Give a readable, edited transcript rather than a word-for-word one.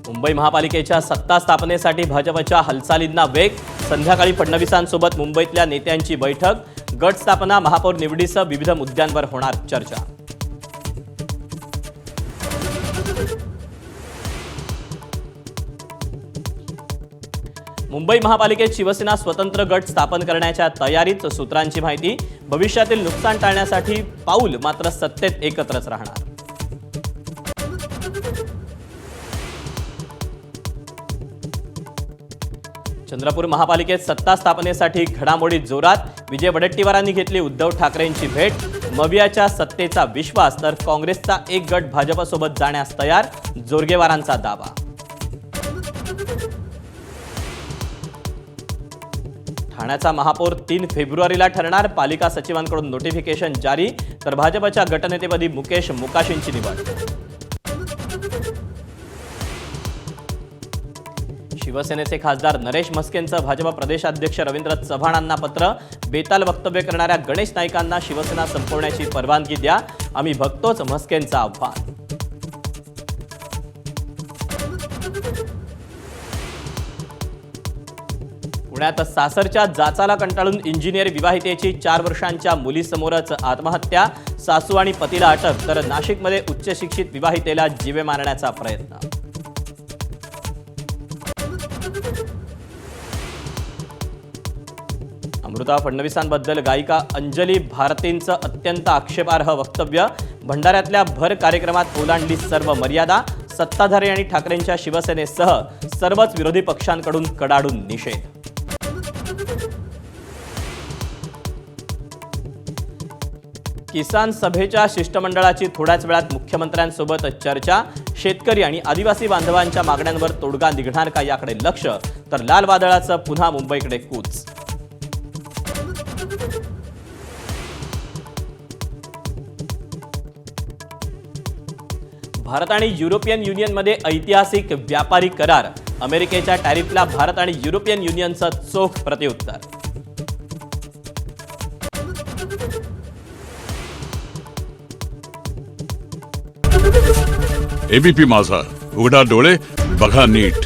मुंबई महापालिकेच्या सत्ता स्थापनेसाठी भाजपच्या हालचालींना वेग. संध्याकाळी फडणवीसांसोबत मुंबईतल्या नेत्यांची बैठक. गट स्थापना, महापौर निवडीसह विविध मुद्द्यांवर होणार चर्चा. मुंबई महापालिकेत शिवसेना स्वतंत्र गट स्थापन करण्याच्या तयारीत. सूत्रांची माहिती. भविष्यातील नुकसान टाळण्यासाठी पाऊल, मात्र सत्तेत एकत्रच राहणार. चंद्रपूर महापालिकेत सत्ता स्थापनेसाठी घडामोडी जोरात. विजय वडेट्टीवारांनी घेतली उद्धव ठाकरेंची भेट. मवियाच्या सत्तेचा विश्वास, तर काँग्रेसचा एक गट भाजपसोबत जाण्यास तयार. जोरगेवारांचा दावा. ठाण्याचा महापौर 3 फेब्रुवारीला ठरणार. पालिका सचिवांकडून नोटिफिकेशन जारी. तर भाजपच्या गटनेतेपदी मुकेश मोकाशींची निवड. शिवसेनेचे खासदार नरेश म्हस्केंचं भाजप प्रदेशाध्यक्ष रवींद्र चव्हाणांना पत्र. बेताल वक्तव्य करणाऱ्या गणेश नाईकांना शिवसेना संपवण्याची परवानगी द्या, आम्ही बघतोच, म्हस्केंचं आव्हान. पुण्यात सासरच्या जाचाला कंटाळून इंजिनियर विवाहितेची 4 वर्षांच्या मुलीसमोरच आत्महत्या. सासू आणि पतीला अटक. तर नाशिकमध्ये उच्च शिक्षित विवाहितेला जीवे मारण्याचा प्रयत्न. अमृता फडणवीसांबद्दल गायिका अंजली भारतींचं अत्यंत आक्षेपार्ह वक्तव्य. भंडाऱ्यातल्या भर कार्यक्रमात ओलांडली सर्व मर्यादा. सत्ताधारी आणि ठाकरेंच्या शिवसेनेसह सर्वच विरोधी पक्षांकडून कडाडून निषेध. किसान सभेच्या शिष्टमंडळाची थोड्याच वेळात मुख्यमंत्र्यांसोबत चर्चा. शेतकरी आणि आदिवासी बांधवांच्या मागण्यांवर तोडगा निघणार का याकडे लक्ष. तर लाल वादळाचं पुन्हा मुंबईकडे कूच. भारत आणि युरोपियन युनियनमध्ये ऐतिहासिक व्यापारी करार. अमेरिकेच्या टॅरिफला भारत आणि युरोपियन युनियनचं चोख प्रत्युत्तर. एबीपी माझा, उघडा डोळे बघा नीट.